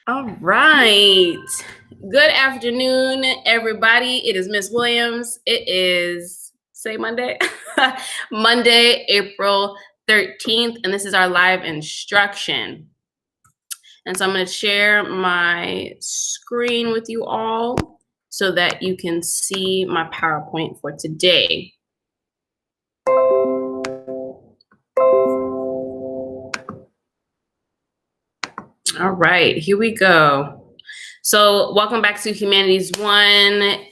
All right. Good afternoon, everybody. It is Miss Williams. It is, say Monday, Monday, April 13th, and this is our live instruction. And so I'm going to share my screen with you all so that you can see my PowerPoint for today. All right, here we go. So welcome back to Humanities 1.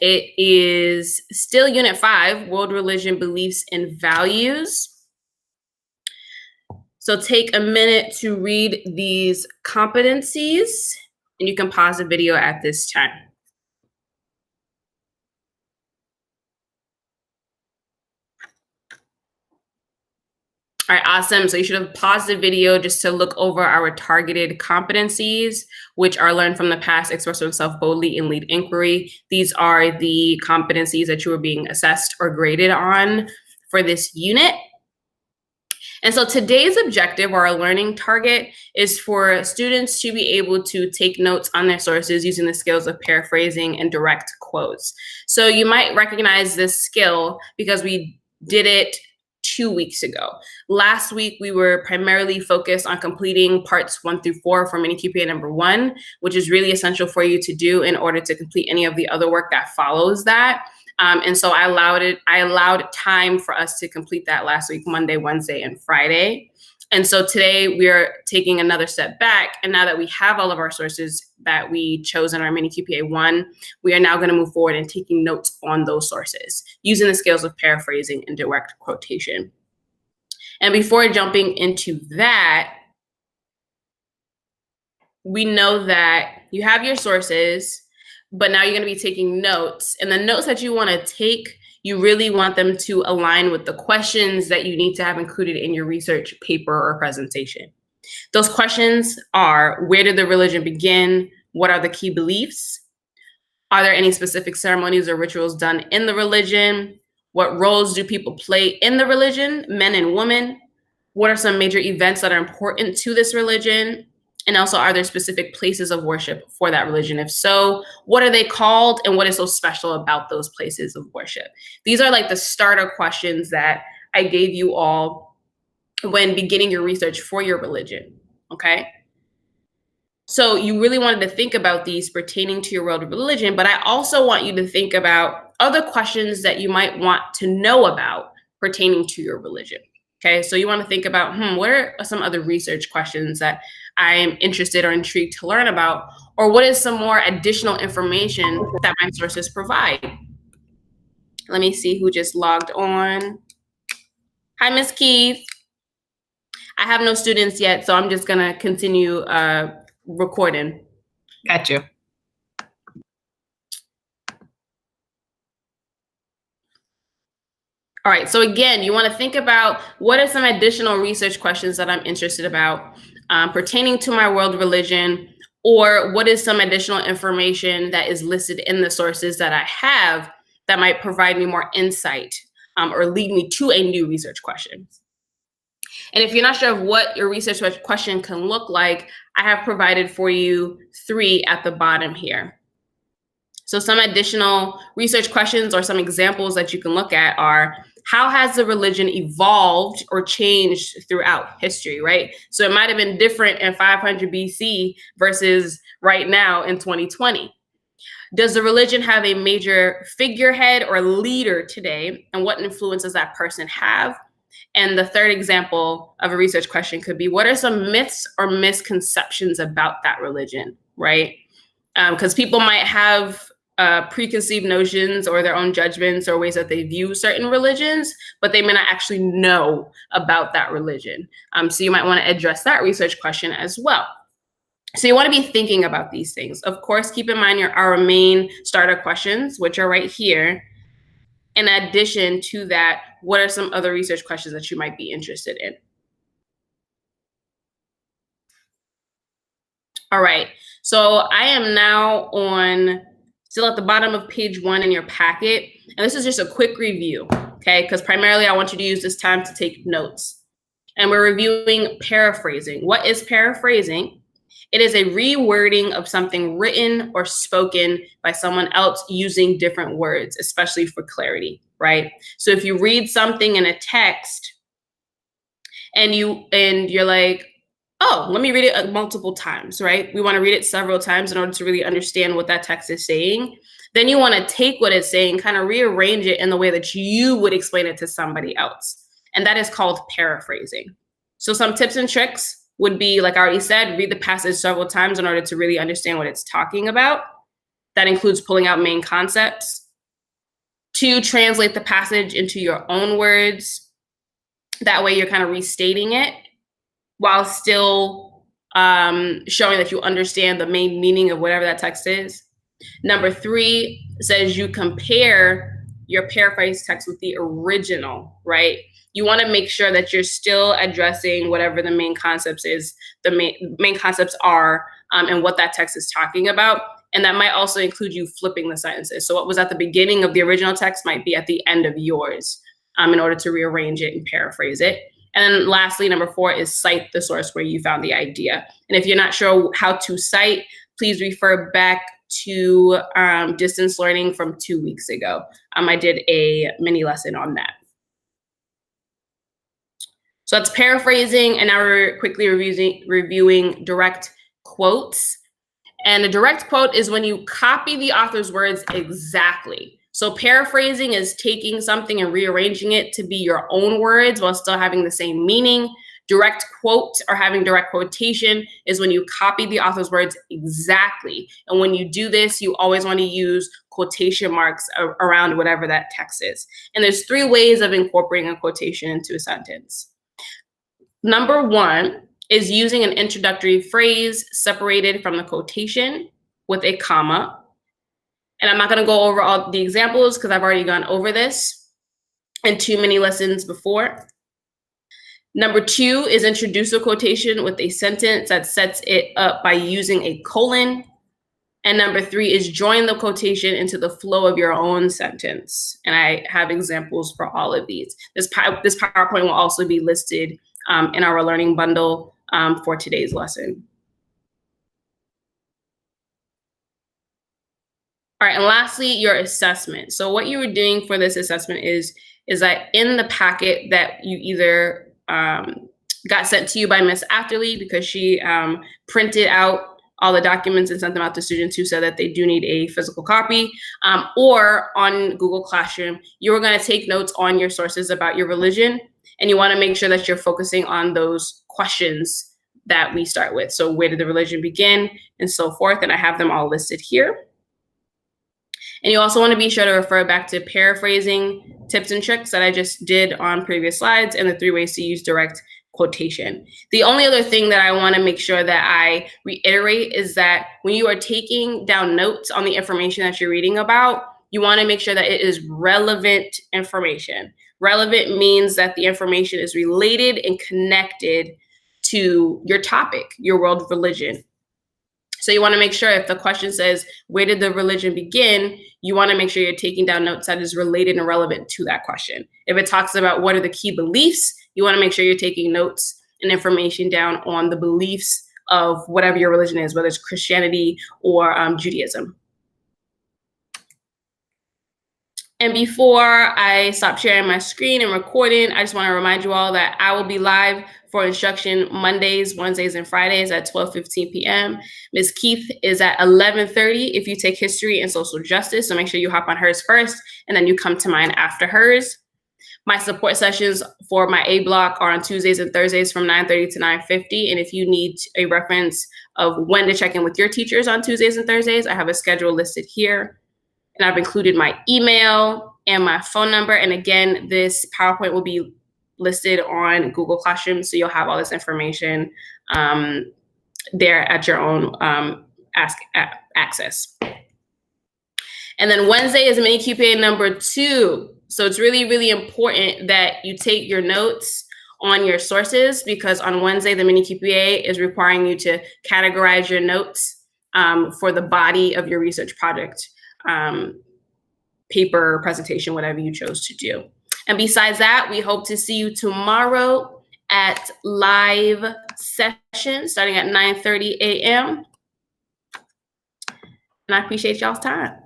It is still Unit 5, World Religion, Beliefs, and Values. So take a minute to read these competencies, and you can pause the video at this time. All right, awesome. So you should have paused the video just to look over our targeted competencies, which are learn from the past, express oneself boldly, and lead inquiry. These are the competencies that you are being assessed or graded on for this unit. And so today's objective or our learning target is for students to be able to take notes on their sources using the skills of paraphrasing and direct quotes. So you might recognize this skill because we did it 2 weeks ago. Last week, we were primarily focused on completing parts 1 through 4 for mini-QPA number 1, which is really essential for you to do in order to complete any of the other work that follows that. And so I allowed time for us to complete that last week, Monday, Wednesday, and Friday. And so today we are taking another step back. And now that we have all of our sources that we chose in our mini-QPA 1, we are now going to move forward and taking notes on those sources using the skills of paraphrasing and direct quotation. And before jumping into that, we know that you have your sources, but now you're going to be taking notes. And the notes that you want to take, you really want them to align with the questions that you need to have included in your research paper or presentation. Those questions are, where did the religion begin? What are the key beliefs? Are there any specific ceremonies or rituals done in the religion? What roles do people play in the religion, men and women? What are some major events that are important to this religion? And also, are there specific places of worship for that religion? If so, what are they called and what is so special about those places of worship? These are like the starter questions that I gave you all when beginning your research for your religion, okay? So you really wanted to think about these pertaining to your world of religion, but I also want you to think about other questions that you might want to know about pertaining to your religion. Okay, so you want to think about, what are some other research questions that I'm interested or intrigued to learn about? Or what is some more additional information that my sources provide? Let me see who just logged on. Hi, Miss Keith. I have no students yet, so I'm just going to continue recording. Got you. All right, so again, you want to think about what are some additional research questions that I'm interested about pertaining to my world religion, or what is some additional information that is listed in the sources that I have that might provide me more insight or lead me to a new research question. And if you're not sure of what your research question can look like, I have provided for you 3 at the bottom here. So some additional research questions or some examples that you can look at are, how has the religion evolved or changed throughout history, right? So it might have been different in 500 BC versus right now in 2020. Does the religion have a major figurehead or leader today? And what influence does that person have? And the third example of a research question could be, what are some myths or misconceptions about that religion, right? Because people might have preconceived notions or their own judgments or ways that they view certain religions, but they may not actually know about that religion. So you might want to address that research question as well. So you want to be thinking about these things. Of course, keep in mind our main starter questions, which are right here. In addition to that, what are some other research questions that you might be interested in? All right, so I am now still at the bottom of page 1 in your packet. And this is just a quick review, okay? Because primarily I want you to use this time to take notes. And we're reviewing paraphrasing. What is paraphrasing? It is a rewording of something written or spoken by someone else using different words, especially for clarity, right? So if you read something in a text and you're like, oh, let me read it multiple times, right? We want to read it several times in order to really understand what that text is saying. Then you want to take what it's saying, kind of rearrange it in the way that you would explain it to somebody else. And that is called paraphrasing. So some tips and tricks would be, like I already said, read the passage several times in order to really understand what it's talking about. That includes pulling out main concepts. 2, translate the passage into your own words. That way you're kind of restating it while still showing that you understand the main meaning of whatever that text is. Number 3 says you compare your paraphrase text with the original, right? You want to make sure that you're still addressing whatever the main concepts is, the main concepts are, and what that text is talking about. And that might also include you flipping the sentences. So what was at the beginning of the original text might be at the end of yours, in order to rearrange it and paraphrase it. And then lastly, number 4 is cite the source where you found the idea. And if you're not sure how to cite, please refer back to distance learning from 2 weeks ago. I did a mini lesson on that. So that's paraphrasing, and now we're quickly reviewing direct quotes. And a direct quote is when you copy the author's words exactly. So paraphrasing is taking something and rearranging it to be your own words while still having the same meaning. Direct quote, or having direct quotation, is when you copy the author's words exactly. And when you do this, you always want to use quotation marks around whatever that text is. And there's 3 ways of incorporating a quotation into a sentence. Number 1 is using an introductory phrase separated from the quotation with a comma. And I'm not going to go over all the examples because I've already gone over this in too many lessons before. Number 2 is introduce a quotation with a sentence that sets it up by using a colon. And number 3 is join the quotation into the flow of your own sentence. And I have examples for all of these. This PowerPoint will also be listed in our learning bundle for today's lesson. All right, and lastly, your assessment. So what you were doing for this assessment is that in the packet that you either got sent to you by Miss Afterly, because she printed out all the documents and sent them out to students who said that they do need a physical copy, or on Google Classroom, you were going to take notes on your sources about your religion, and you want to make sure that you're focusing on those questions that we start with. So where did the religion begin, and so forth, and I have them all listed here. And you also want to be sure to refer back to paraphrasing tips and tricks that I just did on previous slides, and the 3 ways to use direct quotation. The only other thing that I want to make sure that I reiterate is that when you are taking down notes on the information that you're reading about, you want to make sure that it is relevant information. Relevant means that the information is related and connected to your topic, your world religion. So you want to make sure if the question says, where did the religion begin? You want to make sure you're taking down notes that is related and relevant to that question. If it talks about what are the key beliefs, you want to make sure you're taking notes and information down on the beliefs of whatever your religion is, whether it's Christianity or Judaism. And before I stop sharing my screen and recording, I just want to remind you all that I will be live for instruction Mondays, Wednesdays, and Fridays at 12:15 p.m. Ms. Keith is at 11:30 if you take history and social justice. So make sure you hop on hers first, and then you come to mine after hers. My support sessions for my A block are on Tuesdays and Thursdays from 9:30 to 9:50. And if you need a reference of when to check in with your teachers on Tuesdays and Thursdays, I have a schedule listed here. And I've included my email and my phone number. And again, this PowerPoint will be listed on Google Classroom, so you'll have all this information there at your own access. And then Wednesday is mini-QPA number 2. So it's really, really important that you take your notes on your sources, because on Wednesday, the mini-QPA is requiring you to categorize your notes for the body of your research project, paper, presentation, whatever you chose to do. And besides that, we hope to see you tomorrow at live sessions starting at 9:30 a.m. And I appreciate y'all's time.